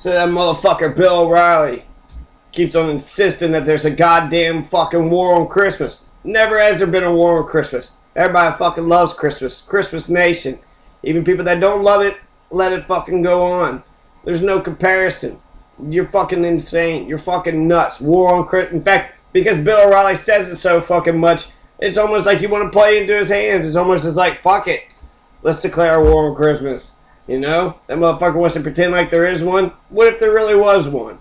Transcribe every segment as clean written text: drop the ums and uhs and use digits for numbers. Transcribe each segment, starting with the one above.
So that motherfucker Bill O'Reilly keeps on insisting that there's a goddamn fucking war on Christmas. Never has there been a war on Christmas. Everybody fucking loves Christmas. Christmas Nation. Even people that don't love it, let it fucking go on. There's no comparison. You're fucking insane. You're fucking nuts. War on Christmas. In fact, because Bill O'Reilly says it so fucking much, it's almost like you want to play into his hands. It's almost just like, fuck it. Let's declare a war on Christmas. You know? That motherfucker wants to pretend like there is one. What if there really was one?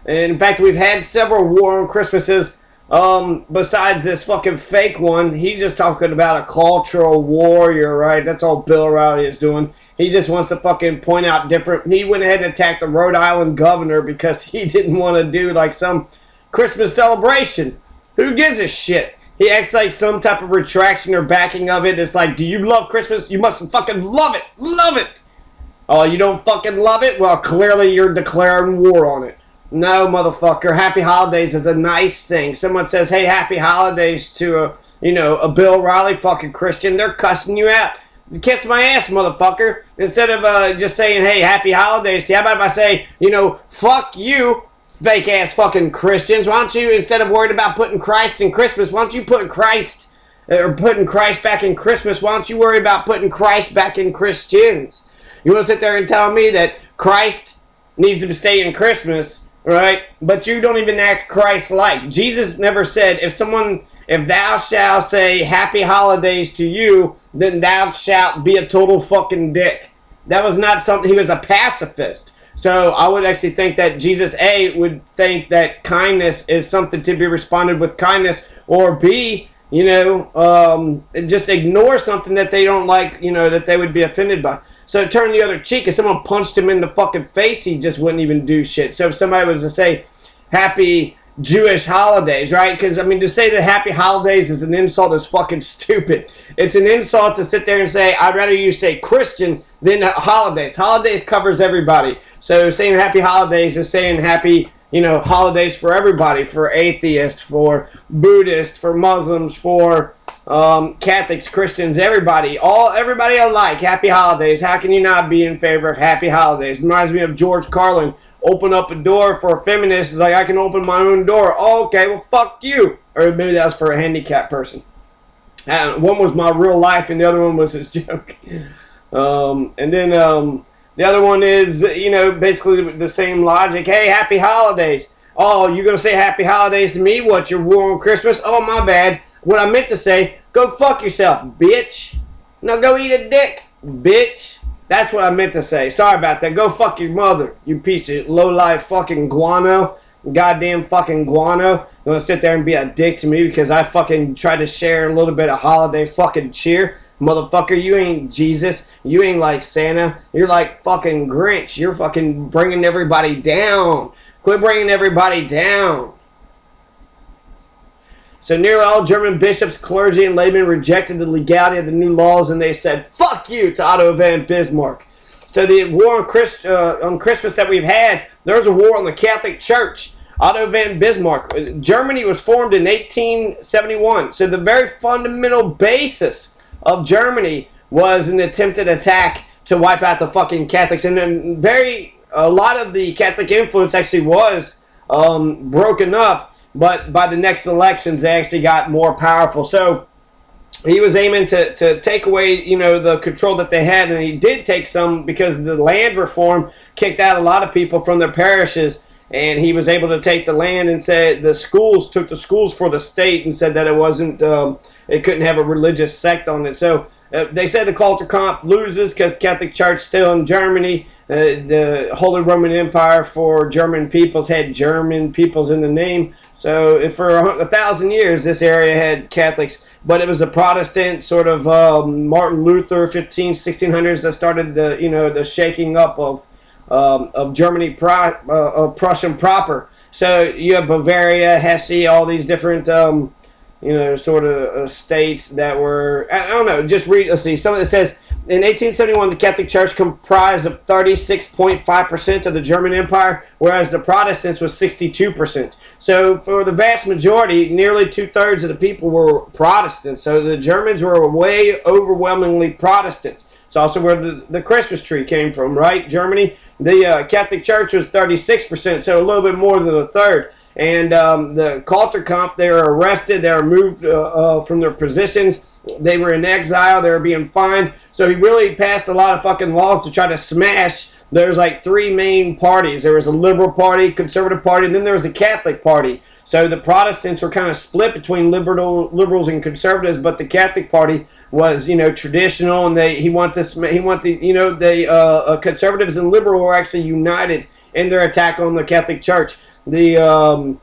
And in fact, we've had several war on Christmases besides this fucking fake one. He's just talking about a cultural warrior, right? That's all Bill O'Reilly is doing. He just wants to fucking point out different. He went ahead and attacked the Rhode Island governor because he didn't want to do like some Christmas celebration. Who gives a shit? He acts like some type of retraction or backing of it. It's like, do you love Christmas? You must fucking love it. Love it. Oh, you don't fucking love it? Well, clearly you're declaring war on it. No, motherfucker. Happy holidays is a nice thing. Someone says, hey, happy holidays to a Bill O'Reilly fucking Christian. They're cussing you out. Kiss my ass, motherfucker. Instead of just saying, hey, happy holidays to you, how about if I say, fuck you, fake ass fucking Christians. Why don't you, instead of worried about putting Christ in Christmas, why don't you put Christ, or putting Christ back in Christmas, why don't you worry about putting Christ back in Christians? You want to sit there and tell me that Christ needs to stay in Christmas, right? But you don't even act Christ-like. Jesus never said, if thou shalt say happy holidays to you, then thou shalt be a total fucking dick. That was not something. He was a pacifist. So I would actually think that Jesus, A, would think that kindness is something to be responded with kindness, or B, just ignore something that they don't like, that they would be offended by. So turn the other cheek. If someone punched him in the fucking face, he just wouldn't even do shit. So if somebody was to say happy Jewish holidays, right? Because, to say that happy holidays is an insult is fucking stupid. It's an insult to sit there and say, I'd rather you say Christian than holidays. Holidays covers everybody. So saying happy holidays is saying happy, holidays for everybody. For atheists, for Buddhists, for Muslims, for Catholics, Christians, everybody alike. Happy holidays. How can you not be in favor of happy holidays? Reminds me of George Carlin. Open up a door for a feminist. It's like, I can open my own door. Oh, okay, well, fuck you. Or maybe that was for a handicapped person. One was my real life, and the other one was his joke. And then the other one is, basically the same logic. Hey, happy holidays. Oh, you going to say happy holidays to me? What, your war on Christmas? Oh, my bad. What I meant to say, go fuck yourself, bitch. Now go eat a dick, bitch. That's what I meant to say. Sorry about that. Go fuck your mother, you piece of low-life fucking guano. Goddamn fucking guano. You want to sit there and be a dick to me because I fucking tried to share a little bit of holiday fucking cheer? Motherfucker, you ain't Jesus. You ain't like Santa. You're like fucking Grinch. You're fucking bringing everybody down. Quit bringing everybody down. So nearly all German bishops, clergy, and laymen rejected the legality of the new laws, and they said, fuck you, to Otto von Bismarck. So the war on Christmas that we've had, there was a war on the Catholic Church. Otto von Bismarck. Germany was formed in 1871. So the very fundamental basis of Germany was an attempted attack to wipe out the fucking Catholics. And then a lot of the Catholic influence actually was broken up. But by the next elections, they actually got more powerful. So he was aiming to take away, the control that they had. And he did take some because the land reform kicked out a lot of people from their parishes. And he was able to take the land and said took the schools for the state and said that it wasn't, it couldn't have a religious sect on it. So they said the Culture Conf loses because Catholic Church still in Germany. The Holy Roman Empire for German peoples had German peoples in the name. So for 1,000 years, this area had Catholics. But it was the Protestant sort of Martin Luther, 1600s that started the shaking up of Germany, Prussian proper. So you have Bavaria, Hesse, all these different states that were, I don't know, just read, let's see, some of it says, in 1871, the Catholic Church comprised of 36.5% of the German Empire, whereas the Protestants was 62%. So for the vast majority, nearly 2/3 of the people were Protestants. So the Germans were way overwhelmingly Protestants. It's also where the Christmas tree came from, right? Germany, the Catholic Church was 36%, so a little bit more than a third. And the Kulturkampf, they were arrested, they were moved from their positions, they were in exile, they were being fined. So he really passed a lot of fucking laws to try to smash. There's like three main parties. There was a liberal party, conservative party, and then there was a Catholic party. So the Protestants were kind of split between liberals and conservatives, but the Catholic Party was, traditional, and the conservatives and liberal were actually united in their attack on the Catholic Church. The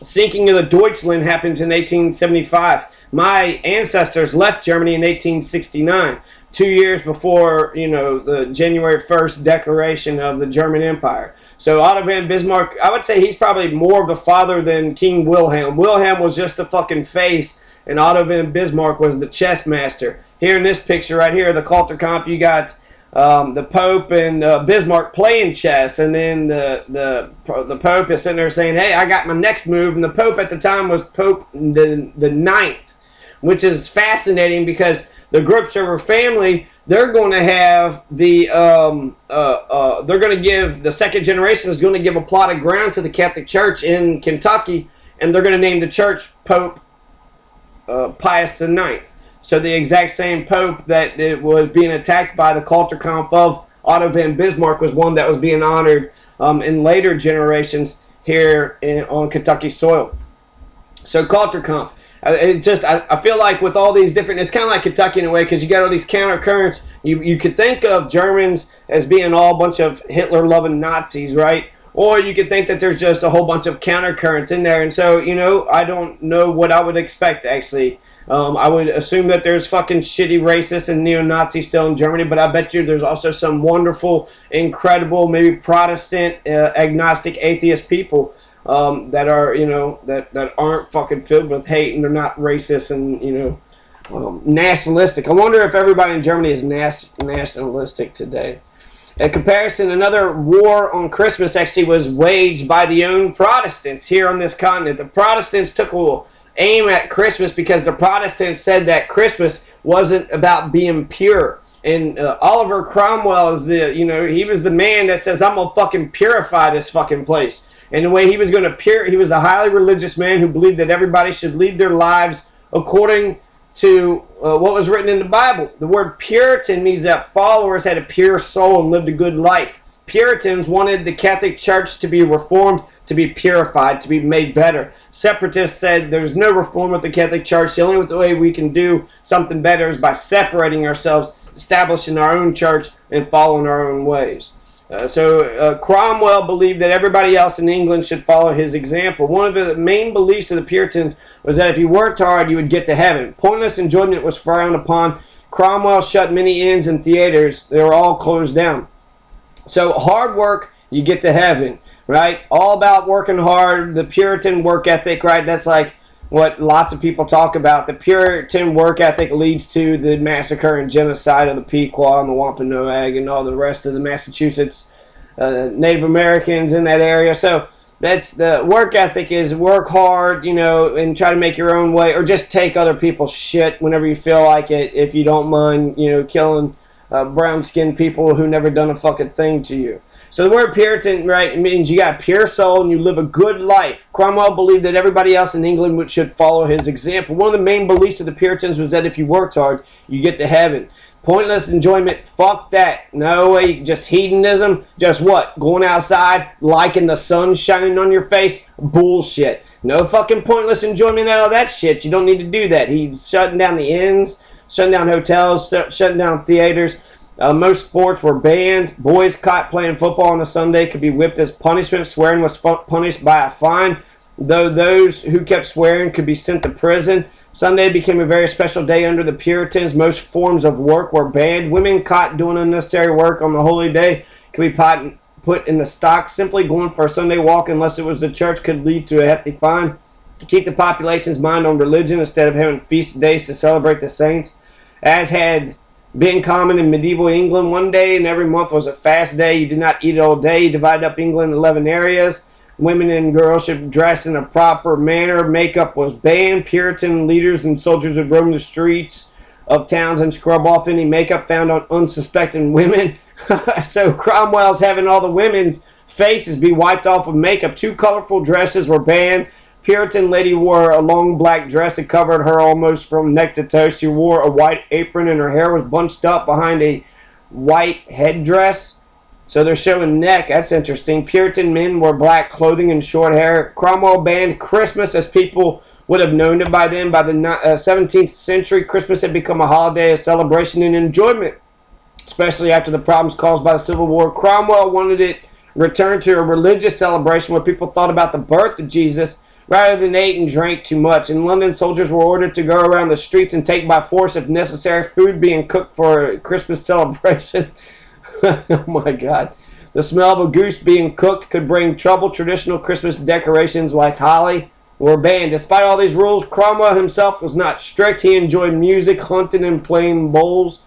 sinking of the Deutschland happened in 1875. My ancestors left Germany in 1869, 2 years before, the January 1st declaration of the German Empire. So Otto von Bismarck, I would say he's probably more of the father than King Wilhelm. Wilhelm was just the fucking face, and Otto von Bismarck was the chess master. Here in this picture right here, the Kulturkampf, you got the Pope and Bismarck playing chess, and then the Pope is sitting there saying, "Hey, I got my next move." And the Pope at the time was Pope the Ninth, which is fascinating because the Grubschover family, they're going to have they're going to give, the second generation is going to give a plot of ground to the Catholic Church in Kentucky, and they're going to name the church Pope Pius IX. So the exact same Pope that it was being attacked by the Kulturkampf of Otto von Bismarck was one that was being honored in later generations here on Kentucky soil. So Kulturkampf. I feel like with all these different, it's kind of like Kentucky in a way, because you got all these counter currents. You could think of Germans as being all a bunch of Hitler-loving Nazis, right? Or you could think that there's just a whole bunch of counter currents in there. And so, I don't know what I would expect, actually. I would assume that there's fucking shitty racists and neo-Nazis still in Germany, but I bet you there's also some wonderful, incredible, maybe Protestant, agnostic, atheist people that are, that aren't fucking filled with hate, and they're not racist and, nationalistic. I wonder if everybody in Germany is nationalistic today. In comparison, another war on Christmas actually was waged by the own Protestants here on this continent. The Protestants took a aim at Christmas because the Protestants said that Christmas wasn't about being pure. And Oliver Cromwell is he was the man that says, "I'm gonna fucking purify this fucking place." And the way he was going to he was a highly religious man who believed that everybody should lead their lives according to what was written in the Bible. The word Puritan means that followers had a pure soul and lived a good life. Puritans wanted the Catholic Church to be reformed, to be purified, to be made better. Separatists said there's no reform with the Catholic Church. The only way we can do something better is by separating ourselves, establishing our own church, and following our own ways. Cromwell believed that everybody else in England should follow his example. One of the main beliefs of the Puritans was that if you worked hard, you would get to heaven. Pointless enjoyment was frowned upon. Cromwell shut many inns and theaters. They were all closed down. So hard work, you get to heaven, right? All about working hard, the Puritan work ethic, right? That's like what lots of people talk about. The Puritan work ethic leads to the massacre and genocide of the Pequot and the Wampanoag and all the rest of the Massachusetts Native Americans in that area. So that's the work ethic, is work hard, and try to make your own way, or just take other people's shit whenever you feel like it, if you don't mind, killing brown-skinned people who never done a fucking thing to you. So the word Puritan, right, it means you got a pure soul and you live a good life. Cromwell believed that everybody else in England should follow his example. One of the main beliefs of the Puritans was that if you worked hard, you get to heaven. Pointless enjoyment, fuck that. No way, just hedonism. Just what? Going outside, liking the sun shining on your face? Bullshit. No fucking pointless enjoyment out of that shit. You don't need to do that. He's shutting down the inns, shutting down hotels, shutting down theaters. Most sports were banned. Boys caught playing football on a Sunday could be whipped as punishment. Swearing was punished by a fine, though those who kept swearing could be sent to prison. Sunday became a very special day under the Puritans. Most forms of work were banned. Women caught doing unnecessary work on the holy day could be put in the stocks. Simply going for a Sunday walk, unless it was the church, could lead to a hefty fine. To keep the population's mind on religion instead of having feast days to celebrate the saints, as had been common in medieval England. One day in every month was a fast day. You did not eat all day. You divided up England in 11 areas. Women and girls should dress in a proper manner. Makeup was banned. Puritan leaders and soldiers would roam the streets of towns and scrub off any makeup found on unsuspecting women. So Cromwell's having all the women's faces be wiped off with makeup. 2 colorful dresses were banned. Puritan lady wore a long black dress that covered her almost from neck to toe. She wore a white apron and her hair was bunched up behind a white headdress. So they're showing neck. That's interesting. Puritan men wore black clothing and short hair. Cromwell banned Christmas as people would have known it by then. By the 17th century, Christmas had become a holiday of celebration and enjoyment, especially after the problems caused by the Civil War. Cromwell wanted it returned to a religious celebration where people thought about the birth of Jesus rather than ate and drank too much. In London, soldiers were ordered to go around the streets and take by force, if necessary, food being cooked for a Christmas celebration. Oh my God. The smell of a goose being cooked could bring trouble. Traditional Christmas decorations like holly were banned. Despite all these rules, Cromwell himself was not strict. He enjoyed music, hunting, and playing bowls.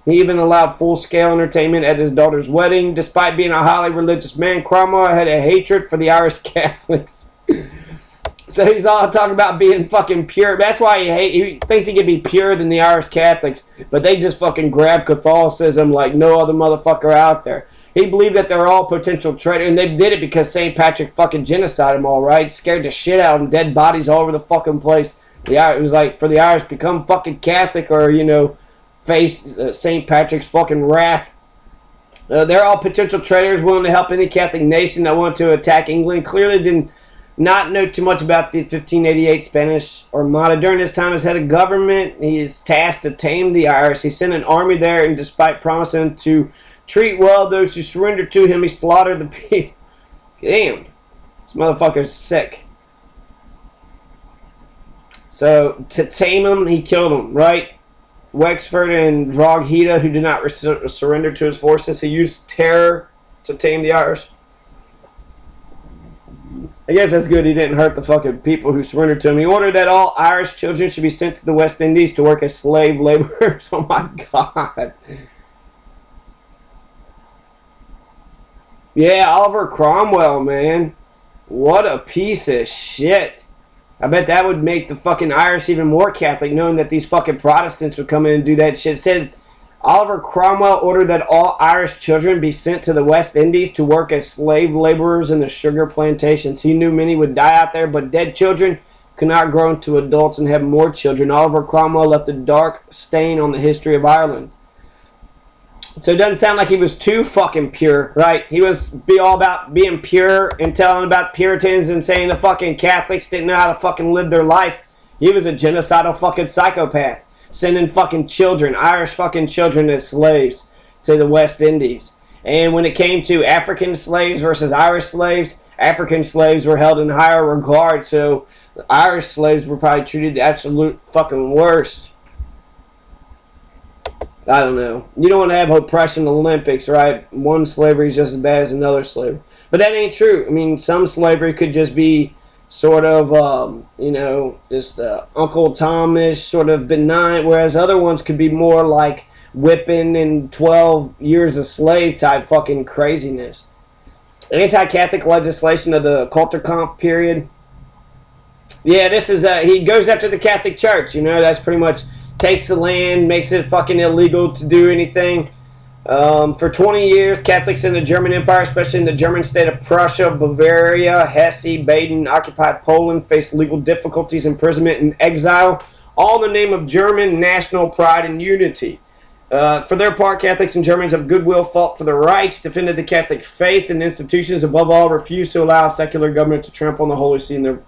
He even allowed full-scale entertainment at his daughter's wedding. Despite being a highly religious man, Cromwell had a hatred for the Irish Catholics. So he's all talking about being fucking pure. That's why he thinks he can be purer than the Irish Catholics. But they just fucking grab Catholicism like no other motherfucker out there. He believed that they're all potential traitors. And they did it because St. Patrick fucking genocided them all, right? Scared the shit out of them. Dead bodies all over the fucking place. It was like, for the Irish, become fucking Catholic or, face St. Patrick's fucking wrath. They're all potential traitors willing to help any Catholic nation that wanted to attack England. Clearly didn't not know too much about the 1588 Spanish Armada. During his time as head of government, he is tasked to tame the Irish. He sent an army there, and despite promising to treat well those who surrendered to him, he slaughtered the people. Damn. This motherfucker's sick. So, to tame him, he killed him, right? Wexford and Drogheda, who did not surrender to his forces. He used terror to tame the Irish. I guess that's good he didn't hurt the fucking people who surrendered to him. He ordered that all Irish children should be sent to the West Indies to work as slave laborers. Oh my God. Yeah, Oliver Cromwell, man. What a piece of shit. I bet that would make the fucking Irish even more Catholic, knowing that these fucking Protestants would come in and do that shit. It said Oliver Cromwell ordered that all Irish children be sent to the West Indies to work as slave laborers in the sugar plantations. He knew many would die out there, but dead children could not grow into adults and have more children. Oliver Cromwell left a dark stain on the history of Ireland. So it doesn't sound like he was too fucking pure, right? He was all about being pure and telling about Puritans and saying the fucking Catholics didn't know how to fucking live their life. He was a genocidal fucking psychopath. Sending fucking children, Irish fucking children as slaves to the West Indies. And when it came to African slaves versus Irish slaves, African slaves were held in higher regard. So the Irish slaves were probably treated the absolute fucking worst. I don't know. You don't want to have oppression Olympics, right? One slavery is just as bad as another slavery. But that ain't true. I mean, some slavery could just be sort of, just Uncle Tom-ish, sort of benign, whereas other ones could be more like whipping and 12 years a slave type fucking craziness. Anti-Catholic legislation of the Kulturkampf period. Yeah, this is, he goes after the Catholic Church, that's pretty much takes the land, makes it fucking illegal to do anything. For 20 years, Catholics in the German Empire, especially in the German state of Prussia, Bavaria, Hesse, Baden, occupied Poland, faced legal difficulties, imprisonment, and exile, all in the name of German national pride and unity. For their part, Catholics and Germans of goodwill fought for their rights, defended the Catholic faith and institutions, above all, refused to allow a secular government to trample on the Holy See and their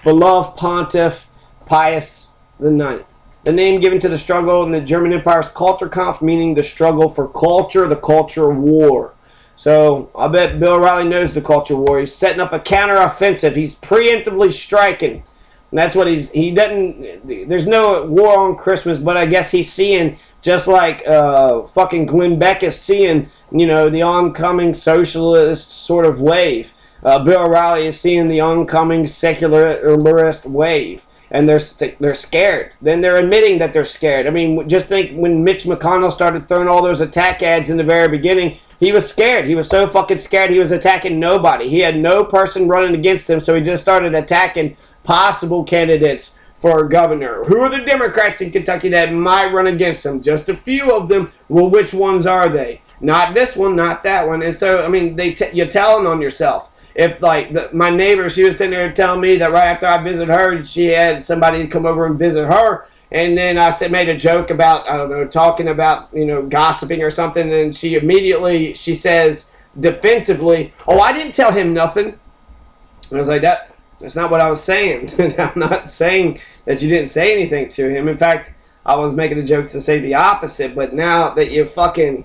beloved Pontiff Pius IX. The name given to the struggle in the German Empire is Kulturkampf, meaning the struggle for culture, the culture war. So I bet Bill O'Reilly knows the culture war. He's setting up a counter-offensive. He's preemptively striking. And that's what he doesn't, there's no war on Christmas, but I guess he's seeing, just like fucking Glenn Beck is seeing, the oncoming socialist sort of wave. Bill O'Reilly is seeing the oncoming secularist wave. And they're scared. Then they're admitting that they're scared. I mean, just think when Mitch McConnell started throwing all those attack ads in the very beginning, he was scared. He was so fucking scared he was attacking nobody. He had no person running against him, so he just started attacking possible candidates for governor? Who are the Democrats in Kentucky that might run against him? Just a few of them. Well, which ones are they? Not this one, not that one. And so, I mean, you're telling on yourself. If, like, my neighbor, she was sitting there telling me that right after I visited her, she had somebody come over and visit her. And then I made a joke about, I don't know, talking about, you know, gossiping or something. And she says defensively, oh, I didn't tell him nothing. And I was like, that's not what I was saying. I'm not saying that you didn't say anything to him. In fact, I was making a joke to say the opposite. But now that you fucking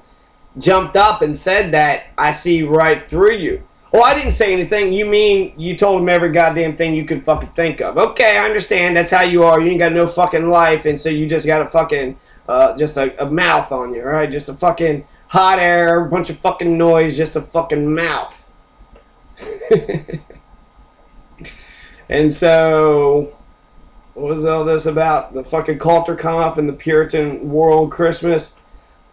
jumped up and said that, I see right through you. Oh, I didn't say anything. You mean you told him every goddamn thing you could fucking think of. Okay, I understand. That's how you are. You ain't got no fucking life, and so you just got a fucking, just a mouth on you, right? Just a fucking hot air, a bunch of fucking noise, just a fucking mouth. And so, what was all this about? The fucking Culture Conf and the Puritan War on Christmas?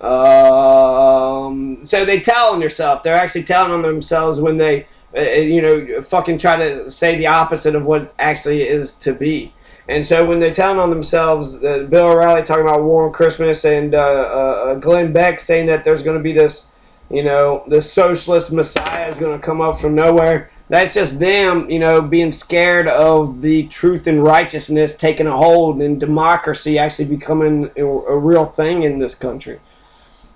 So they tell on yourself. They're actually telling on themselves when they, fucking try to say the opposite of what it actually is to be. And so when they're telling on themselves, Bill O'Reilly talking about war on Christmas, and Glenn Beck saying that there's going to be this, this socialist messiah is going to come up from nowhere. That's just them, being scared of the truth and righteousness taking a hold and democracy actually becoming a real thing in this country.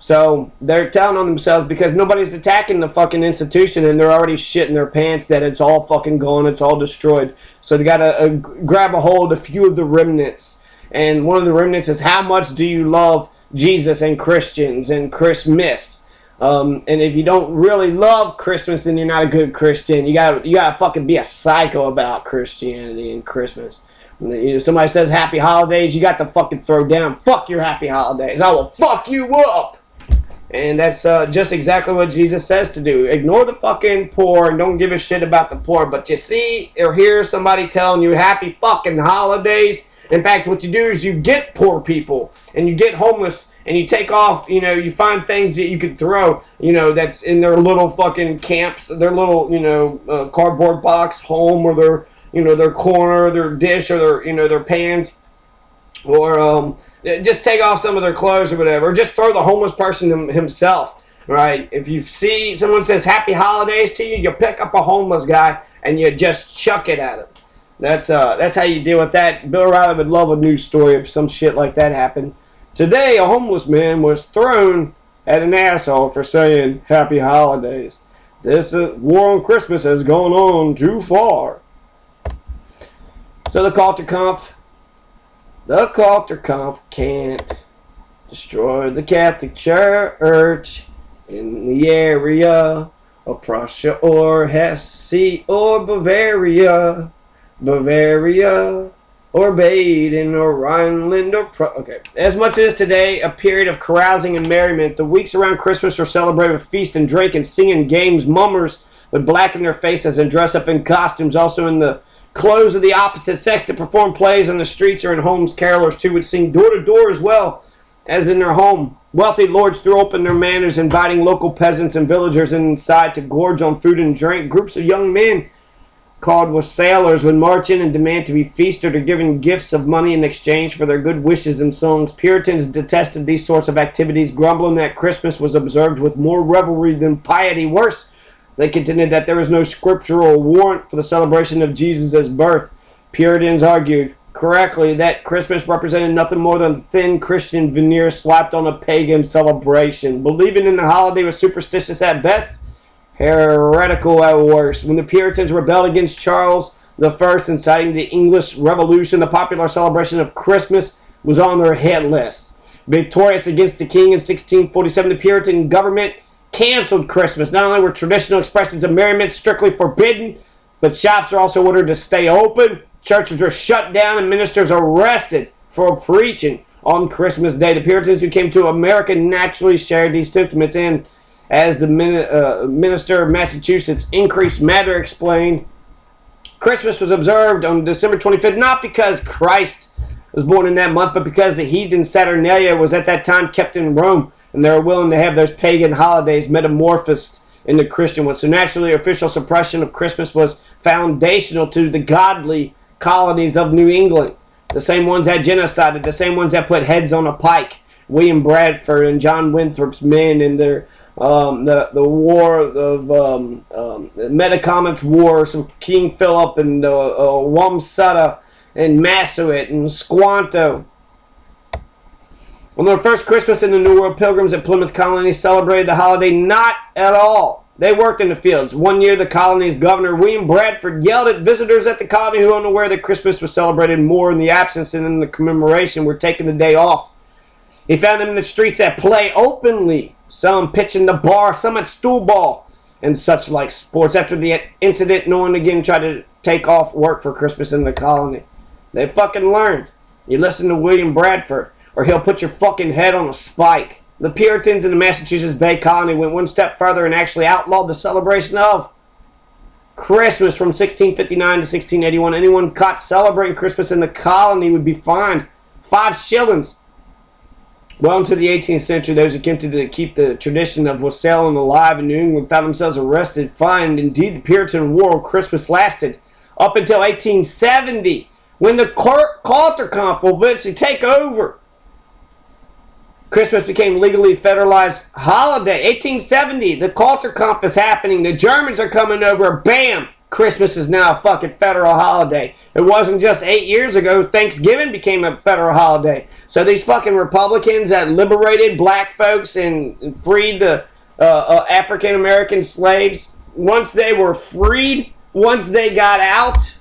So they're telling on themselves because nobody's attacking the fucking institution, and they're already shitting their pants that it's all fucking gone, it's all destroyed. So they got to grab a hold of a few of the remnants. And one of the remnants is, how much do you love Jesus and Christians and Christmas? And if you don't really love Christmas, then you're not a good Christian. You gotta fucking be a psycho about Christianity and Christmas. Somebody says happy holidays, you got to fucking throw down. Fuck your happy holidays. I will fuck you up. And that's just exactly what Jesus says to do. Ignore the fucking poor and don't give a shit about the poor. But you see or hear somebody telling you happy fucking holidays. In fact, what you do is you get poor people and you get homeless and you take off, you find things that you could throw, that's in their little fucking camps, their little, cardboard box home, or their corner, their dish, or their pans, or just take off some of their clothes or whatever. Or just throw the homeless person himself, right? If you see someone says happy holidays to you, you pick up a homeless guy and you just chuck it at him. That's how you deal with that. Bill O'Reilly would love a news story if some shit like that happened. Today, a homeless man was thrown at an asshole for saying happy holidays. This war on Christmas has gone on too far. So the Culture Conf can't destroy the Catholic Church in the area of Prussia or Hesse or Bavaria or Baden or Rhineland or okay. As much as today a period of carousing and merriment, the weeks around Christmas are celebrated with feast and drink and singing games. Mummers would blacken their faces and dress up in costumes, also in the clothes of the opposite sex, to perform plays on the streets or in homes. Carolers too would sing door to door as well as in their home. Wealthy lords threw open their manors, inviting local peasants and villagers inside to gorge on food and drink. Groups of young men called wassailers would march in and demand to be feasted or given gifts of money in exchange for their good wishes and songs. Puritans detested these sorts of activities, grumbling that Christmas was observed with more revelry than piety. Worse, they contended that there was no scriptural warrant for the celebration of Jesus' birth. Puritans argued correctly that Christmas represented nothing more than a thin Christian veneer slapped on a pagan celebration. Believing in the holiday was superstitious at best, heretical at worst. When the Puritans rebelled against Charles I, inciting the English Revolution, the popular celebration of Christmas was on their hit list. Victorious against the king in 1647, the Puritan government canceled Christmas. Not only were traditional expressions of merriment strictly forbidden, but shops are also ordered to stay open. Churches are shut down and ministers arrested for preaching on Christmas Day. The Puritans who came to America naturally shared these sentiments, and as the minister of Massachusetts, Increase Matter, explained, Christmas was observed on December 25th, not because Christ was born in that month, but because the heathen Saturnalia was at that time kept in Rome, and they were willing to have those pagan holidays metamorphosed into Christian ones. So naturally, official suppression of Christmas was foundational to the godly colonies of New England. The same ones that genocided, the same ones that put heads on a pike. William Bradford and John Winthrop's men and their the war of the Metacomet War, so King Philip and Wamsutta and Massasoit and Squanto. On their first Christmas in the New World, pilgrims at Plymouth Colony celebrated the holiday not at all. They worked in the fields. One year, the colony's governor, William Bradford, yelled at visitors at the colony who, unaware that Christmas was celebrated more in the absence than in the commemoration, were taking the day off. He found them in the streets at play openly, some pitching the bar, some at stool ball, and such like sports. After the incident, no one again tried to take off work for Christmas in the colony. They fucking learned. You listen to William Bradford, or he'll put your fucking head on a spike. The Puritans in the Massachusetts Bay Colony went one step further and actually outlawed the celebration of Christmas from 1659 to 1681. Anyone caught celebrating Christmas in the colony would be fined 5 shillings. Well into the 18th century, those who attempted to keep the tradition of wassailing alive in New England found themselves arrested, fined. Indeed, the Puritan War on Christmas lasted up until 1870, when the Culture will eventually take over. Christmas became legally federalized holiday. 1870, the Culture is happening. The Germans are coming over. Bam! Christmas is now a fucking federal holiday. It wasn't just 8 years ago. Thanksgiving became a federal holiday. So these fucking Republicans that liberated black folks and freed the African American slaves, once they were freed, once they got out,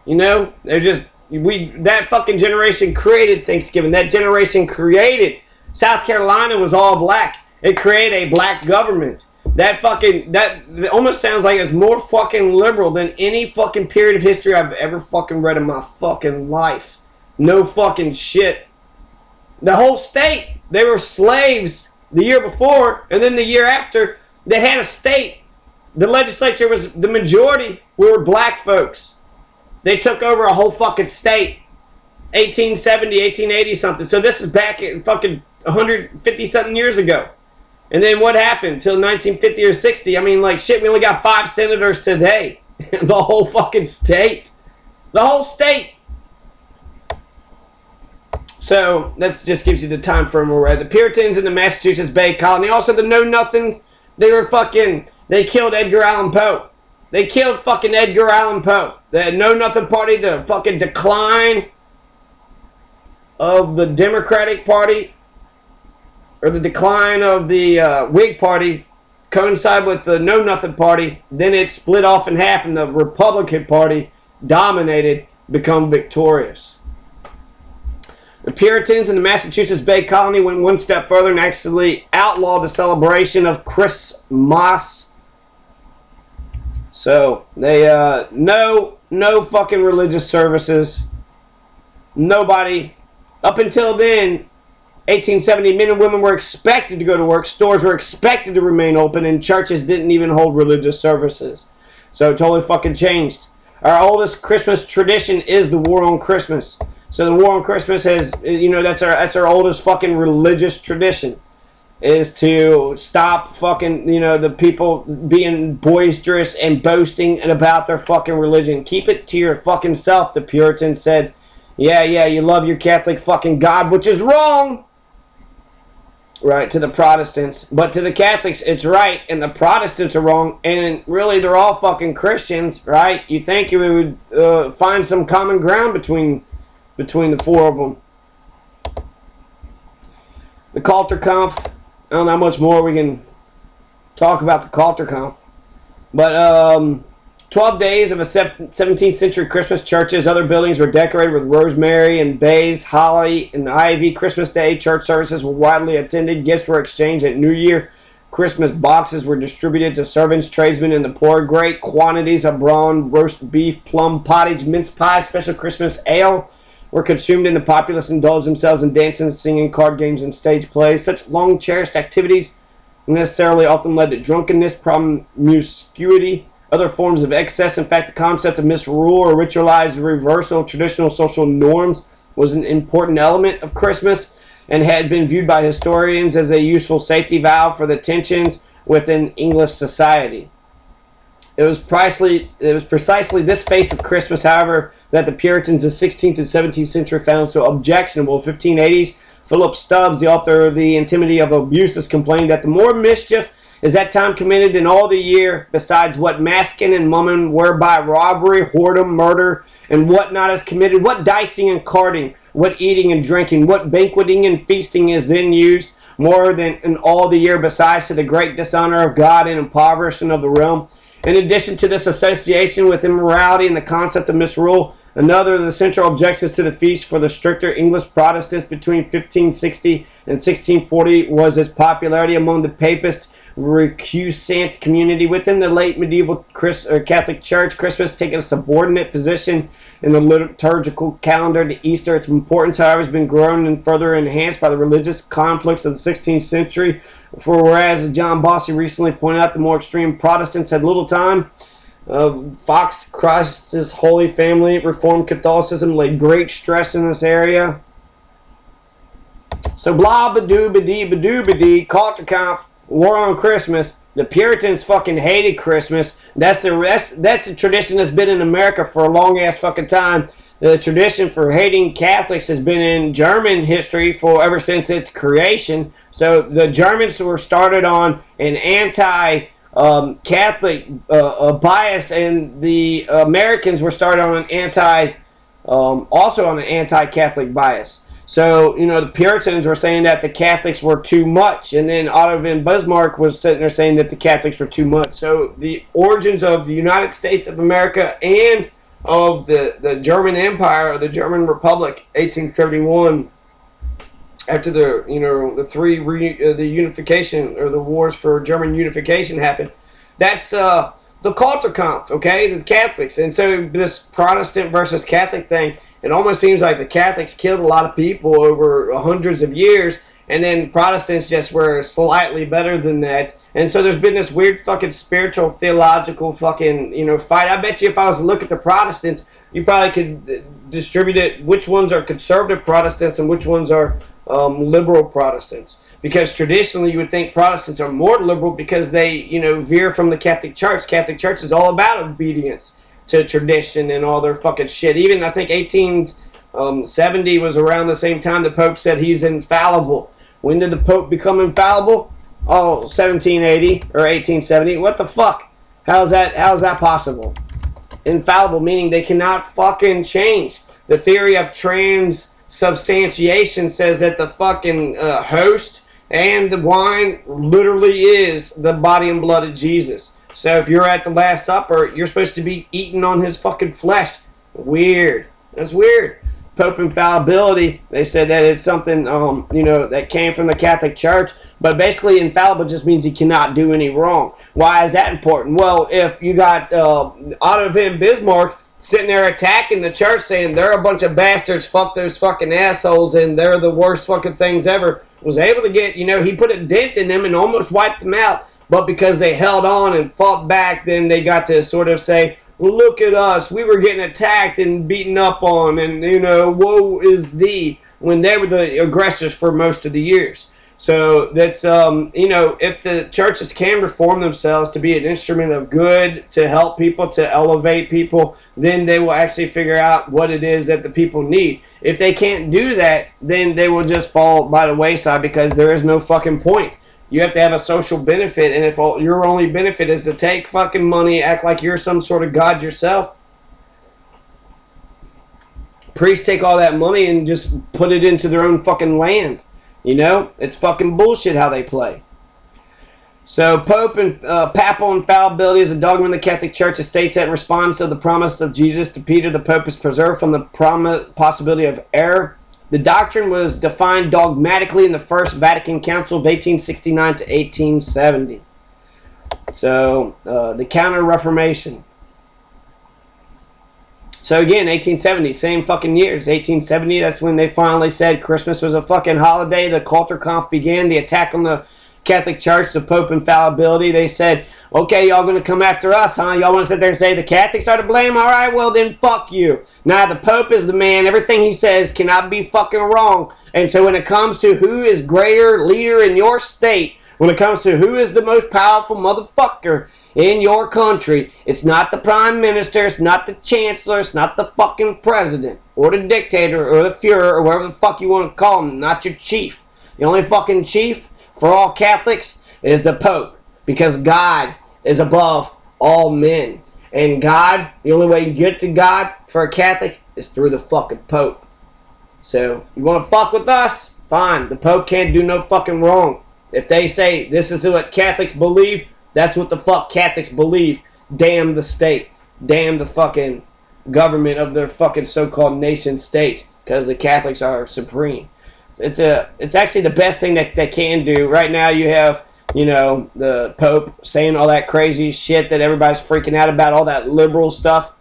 you know, they're just, that fucking generation created Thanksgiving. That generation created, South Carolina was all black. It created a black government. That almost sounds like it's more fucking liberal than any fucking period of history I've ever fucking read in my fucking life. No fucking shit. The whole state, they were slaves the year before, and then the year after, they had a state. The legislature was, the majority were black folks. They took over a whole fucking state. 1870, 1880 something. So this is back in fucking 150 something years ago. And then what happened till 1950 or 60? I mean, like, shit, we only got 5 senators today. The whole fucking state. The whole state. So, that just gives you the time frame we're at. The Puritans in the Massachusetts Bay Colony. Also, the Know-Nothing, they killed Edgar Allan Poe. They killed fucking Edgar Allan Poe. The Know-Nothing Party, the fucking decline of the Democratic Party, or the decline of the Whig Party, coincide with the Know-Nothing Party. Then it split off in half, and the Republican Party dominated, become victorious. The Puritans in the Massachusetts Bay Colony went one step further and actually outlawed the celebration of Christmas. So, they, no fucking religious services. Nobody. Up until then, 1870, men and women were expected to go to work, stores were expected to remain open, and churches didn't even hold religious services. So it totally fucking changed. Our oldest Christmas tradition is the War on Christmas. So the War on Christmas has, you know, that's our oldest fucking religious tradition, is to stop fucking, you know, the people being boisterous and boasting about their fucking religion. Keep it to your fucking self, the Puritans said. Yeah, you love your Catholic fucking God, which is wrong. Right, to the Protestants. But to the Catholics, it's right, and the Protestants are wrong, and really they're all fucking Christians, right? You think you would find some common ground between the four of them. The Culture Conf. I don't know how much more we can talk about the Culture Conf. But 12 days of a 17th century Christmas. Churches, other buildings were decorated with rosemary and bays, holly, and ivy. Christmas Day church services were widely attended. Gifts were exchanged at New Year. Christmas boxes were distributed to servants, tradesmen, and the poor. Great quantities of brawn, roast beef, plum pottage, mince pie, special Christmas ale were consumed, and the populace indulged themselves in dancing, singing, card games, and stage plays. Such long-cherished activities necessarily often led to drunkenness, promiscuity, other forms of excess. In fact, the concept of misrule or ritualized reversal of traditional social norms was an important element of Christmas and had been viewed by historians as a useful safety valve for the tensions within English society. It was precisely this face of Christmas, however, that the Puritans of 16th and 17th century found so objectionable. 1580s, Philip Stubbs, the author of The Intimidity of Abuses, complained that the more mischief is that time committed in all the year, besides what masking and mumming, whereby robbery, whoredom, murder, and what not is committed, what dicing and carding, what eating and drinking, what banqueting and feasting is then used, more than in all the year, besides to the great dishonor of God and impoverishing of the realm. In addition to this association with immorality and the concept of misrule, another of the central objections to the feast for the stricter English Protestants between 1560 and 1640 was its popularity among the papist recusant community. Within the late medieval Catholic Church, Christmas taking a subordinate position in the liturgical calendar to Easter. Its importance, however, has been grown and further enhanced by the religious conflicts of the 16th century. For whereas John Bossy recently pointed out, the more extreme Protestants had little time. Fox, Christ's Holy Family, Reformed Catholicism laid great stress in this area. So blah ba-doo ba-dee ba-doo ba-dee, culture conf, war on Christmas. The Puritans fucking hated Christmas. That's the tradition that's been in America for a long ass fucking time. The tradition for hating Catholics has been in German history for ever since its creation. So the Germans were started on an anti-Catholic bias, and the Americans were started on an also on an anti-Catholic bias. So, you know, the Puritans were saying that the Catholics were too much, and then Otto von Bismarck was sitting there saying that the Catholics were too much. So the origins of the United States of America and of the German Empire, or the German Republic, 1871, after the the unification, or the wars for German unification happened. That's the Kulturkampf, okay, the Catholics. And so this Protestant versus Catholic thing, it almost seems like the Catholics killed a lot of people over hundreds of years, and then Protestants just were slightly better than that. And so there's been this weird fucking spiritual, theological fucking, fight. I bet you if I was to look at the Protestants, you probably could distribute it, which ones are conservative Protestants and which ones are liberal Protestants. Because traditionally you would think Protestants are more liberal because they, veer from the Catholic Church. Catholic Church is all about obedience to tradition and all their fucking shit. Even I think 1870 was around the same time the Pope said he's infallible. When did the Pope become infallible? Oh, 1780 or 1870. What the fuck? How's that possible? Infallible meaning they cannot fucking change. The theory of transubstantiation says that the fucking host and the wine literally is the body and blood of Jesus. So if you're at the Last Supper, you're supposed to be eating on his fucking flesh. Weird. That's weird. Pope infallibility, they said that it's something, that came from the Catholic Church. But basically, infallible just means he cannot do any wrong. Why is that important? Well, if you got Otto von Bismarck sitting there attacking the church, saying they're a bunch of bastards, fuck those fucking assholes, and they're the worst fucking things ever, was able to get, he put a dent in them and almost wiped them out. But because they held on and fought back, then they got to sort of say, well, look at us. We were getting attacked and beaten up on, and, woe is thee, when they were the aggressors for most of the years. So that's, if the churches can reform themselves to be an instrument of good, to help people, to elevate people, then they will actually figure out what it is that the people need. If they can't do that, then they will just fall by the wayside because there is no fucking point. You have to have a social benefit, and if your only benefit is to take fucking money, act like you're some sort of god yourself, priests take all that money and just put it into their own fucking land. It's fucking bullshit how they play. So Pope and Papal infallibility is a dogma in the Catholic Church. It states that in response to the promise of Jesus to Peter, the Pope is preserved from the possibility of error. The doctrine was defined dogmatically in the First Vatican Council of 1869 to 1870. So, the Counter-Reformation. So again, 1870, same fucking years. 1870, that's when they finally said Christmas was a fucking holiday. The Kulturkampf began, the attack on the Catholic Church, the Pope infallibility. They said, okay, y'all going to come after us, huh? Y'all want to sit there and say the Catholics are to blame? All right, well then fuck you. Now the Pope is the man. Everything he says cannot be fucking wrong. And so when it comes to who is greater leader in your state, when it comes to who is the most powerful motherfucker in your country. It's not the prime minister, it's not the chancellor, it's not the fucking president, or the dictator, or the Fuhrer, or whatever the fuck you want to call him, not your chief. The only fucking chief for all Catholics is the Pope, because God is above all men. And God, the only way you get to God for a Catholic is through the fucking Pope. So, you want to fuck with us? Fine. The Pope can't do no fucking wrong. If they say this is what Catholics believe, that's what the fuck Catholics believe. Damn the state. Damn the fucking government of their fucking so-called nation state. Because the Catholics are supreme. It's actually the best thing that they can do. Right now you have, you know, the Pope saying all that crazy shit that everybody's freaking out about, all that liberal stuff,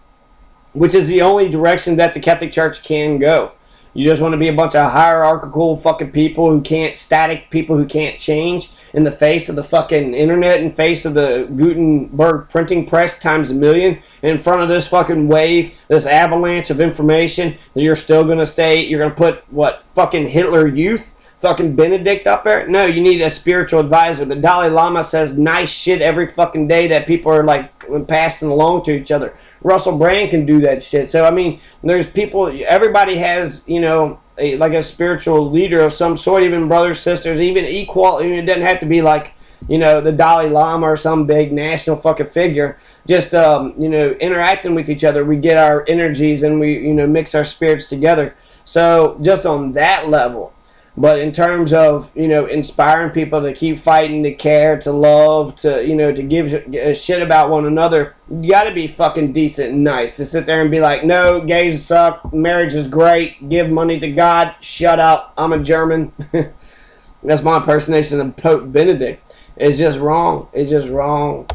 which is the only direction that the Catholic Church can go. You just want to be a bunch of hierarchical fucking people who can't, static people who can't change in the face of the fucking internet, in face of the Gutenberg printing press times a million, in front of this fucking wave, this avalanche of information that you're still going to stay, you're going to put, what, fucking Hitler Youth? Fucking Benedict up there? No, you need a spiritual advisor. The Dalai Lama says nice shit every fucking day that people are like passing along to each other. Russell Brand can do that shit. So, I mean, there's people, everybody has, you know, like a spiritual leader of some sort, even brothers, sisters, even equal. It doesn't have to be like, you know, the Dalai Lama or some big national fucking figure. Just, you know, interacting with each other. We get our energies and we, you know, mix our spirits together. So, just on that level. But in terms of, you know, inspiring people to keep fighting, to care, to love, to, you know, to give a shit about one another, you got to be fucking decent and nice. To sit there and be like, no, gays suck, marriage is great, give money to God, shut up, I'm a German. That's my impersonation of Pope Benedict. It's just wrong. It's just wrong.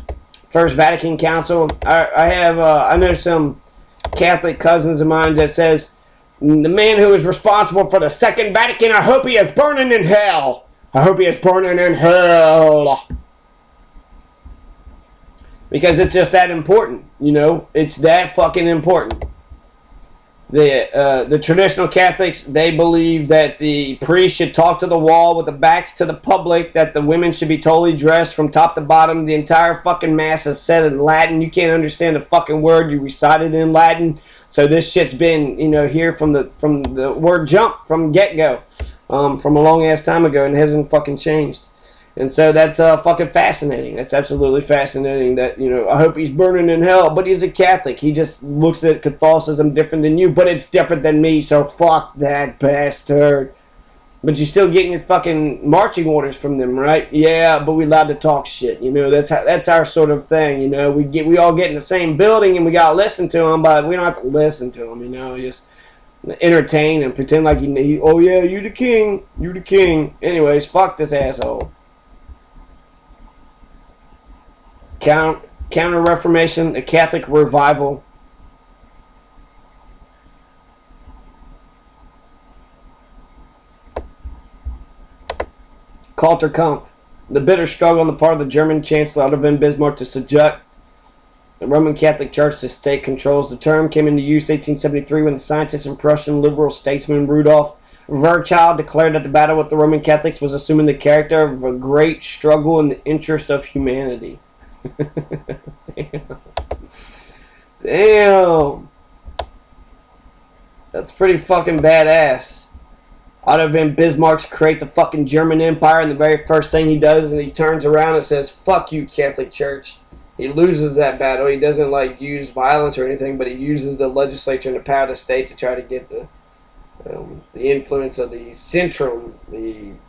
First Vatican Council. I know some Catholic cousins of mine that says, the man who is responsible for the Second Vatican, I hope he is burning in hell. I hope he is burning in hell. Because it's just that important, you know. It's that fucking important. The traditional Catholics, they believe that the priest should talk to the wall with the backs to the public, that the women should be totally dressed from top to bottom. The entire fucking mass is said in Latin. You can't understand a fucking word. You recite it in Latin. So this shit's been, you know, here from the word jump, from get-go, from a long-ass time ago, and hasn't fucking changed. And so that's fucking fascinating. That's absolutely fascinating that, you know, I hope he's burning in hell, but he's a Catholic. He just looks at Catholicism different than you, but it's different than me, so fuck that bastard. But you're still getting your fucking marching orders from them, right? Yeah, but we're allowed to talk shit, you know. That's our sort of thing, you know. We all get in the same building and we gotta listen to them, but we don't have to listen to them, you know. Just entertain and pretend like oh yeah, you the king, you the king. Anyways, fuck this asshole. Counter-Reformation, the Catholic Revival. Kultur Kampf, the bitter struggle on the part of the German Chancellor Otto von Bismarck to subject the Roman Catholic Church to state controls. The term came into use 1873 when the scientist and Prussian liberal statesman Rudolf Virchow declared that the battle with the Roman Catholics was assuming the character of a great struggle in the interest of humanity. Damn. That's pretty fucking badass. Otto von Bismarck's create the fucking German Empire, and the very first thing he does is he turns around and says, fuck you, Catholic Church. He loses that battle. He doesn't like use violence or anything, but he uses the legislature and the power of the state to try to get the influence of the Centrum,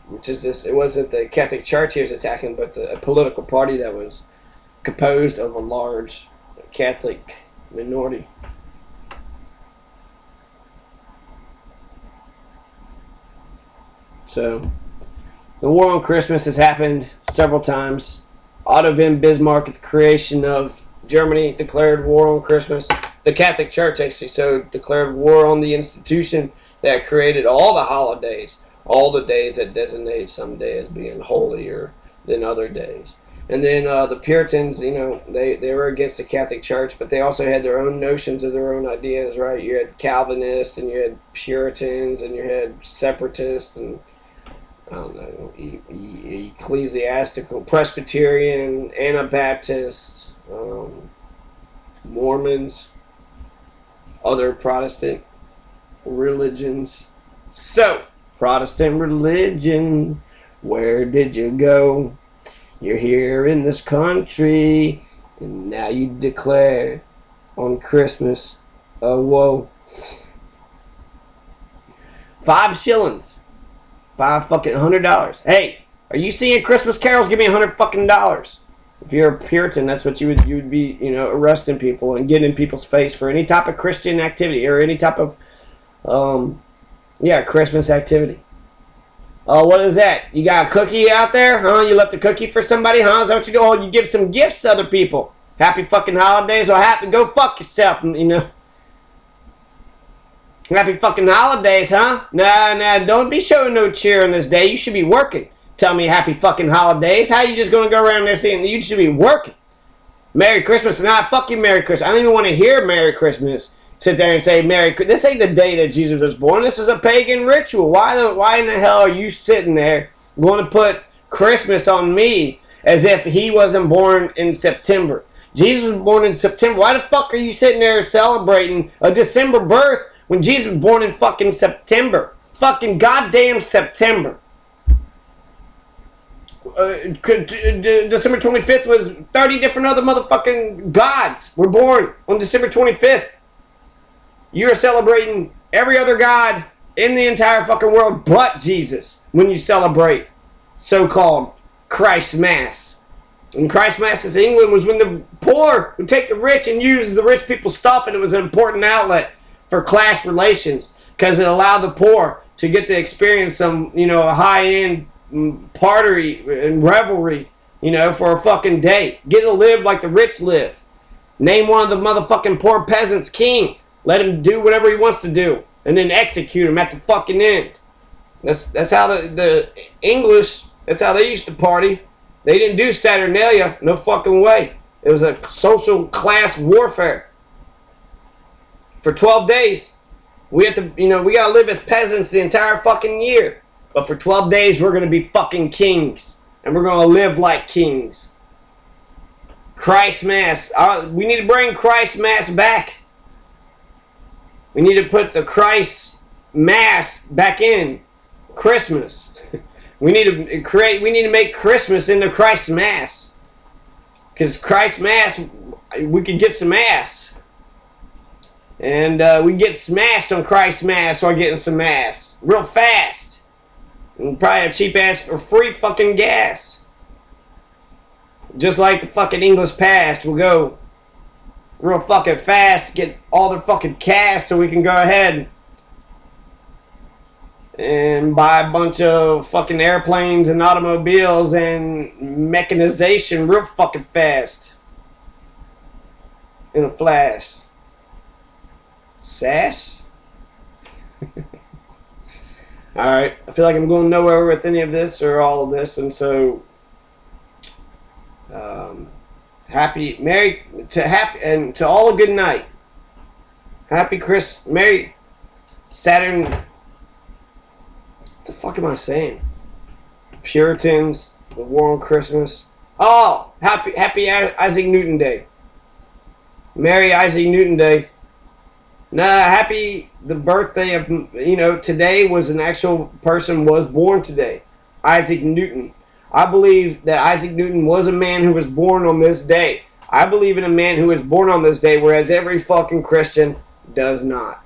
which is this. It wasn't the Catholic Church he was attacking, but a political party that was composed of a large Catholic minority. So, the war on Christmas has happened several times. Otto von Bismarck, at the creation of Germany, declared war on Christmas. The Catholic Church, actually, so declared war on the institution that created all the holidays, all the days that designate some day as being holier than other days. And then the Puritans, you know, they were against the Catholic Church, but they also had their own notions of their own ideas, right? You had Calvinists, and you had Puritans, and you had Separatists, and I don't know, ecclesiastical, Presbyterian, Anabaptist, Mormons, other Protestant religions. So, Protestant religion, where did you go? You're here in this country, and now you declare on Christmas a woe. 5 shillings. $5 Hey, are you singing Christmas carols? Give me $100. If you're a Puritan, that's what you would be, arresting people and getting in people's face for any type of Christian activity or any type of, Christmas activity. Oh, what is that? You got a cookie out there? Huh? You left a cookie for somebody? Huh? Is that what you do? Oh, you give some gifts to other people. Happy fucking holidays, or go fuck yourself, Happy fucking holidays, huh? Nah, don't be showing no cheer on this day. You should be working. Tell me happy fucking holidays. How you just gonna go around there saying you should be working? Merry Christmas. Nah, fuck you, Merry Christmas. I don't even want to hear Merry Christmas. Sit there and say Merry Christmas. This ain't the day that Jesus was born. This is a pagan ritual. Why in the hell are you sitting there going to put Christmas on me as if he wasn't born in September? Jesus was born in September. Why the fuck are you sitting there celebrating a December birth when Jesus was born in fucking September? Fucking goddamn September. December 25th was 30 different other motherfucking gods were born on December 25th. You're celebrating every other god in the entire fucking world but Jesus when you celebrate so-called Christ Mass. And Christ Mass in England was when the poor would take the rich and use the rich people's stuff, and it was an important outlet for class relations because it allowed the poor to get to experience some, a high-end party and revelry, for a fucking day. Get to live like the rich live. Name one of the motherfucking poor peasants king. Let him do whatever he wants to do, and then execute him at the fucking end. That's how the English. That's how they used to party. They didn't do Saturnalia. No fucking way. It was a social class warfare. For 12 days, we have to. We gotta live as peasants the entire fucking year. But for 12 days, we're going to be fucking kings. And we're going to live like kings. Christ Mass. We need to bring Christ Mass back. We need to put the Christ Mass back in Christmas. We need to make Christmas into Christ Mass. Because Christ Mass, we could get some ass. And we can get smashed on Christ Mass or getting some ass. Real fast. And probably a cheap ass or free fucking gas. Just like the fucking English past. We'll go real fucking fast. Get all their fucking cash so we can go ahead and buy a bunch of fucking airplanes and automobiles and mechanization real fucking fast. In a flash. Sash? Alright, I feel like I'm going nowhere with any of this or all of this, and so to all a good night. Happy Merry Saturn. What the fuck am I saying? Puritans, the war on Christmas. Oh, happy Isaac Newton Day. Merry Isaac Newton Day. Nah, happy the birthday of, today was an actual person was born today. Isaac Newton. I believe that Isaac Newton was a man who was born on this day. I believe in a man who was born on this day, whereas every fucking Christian does not.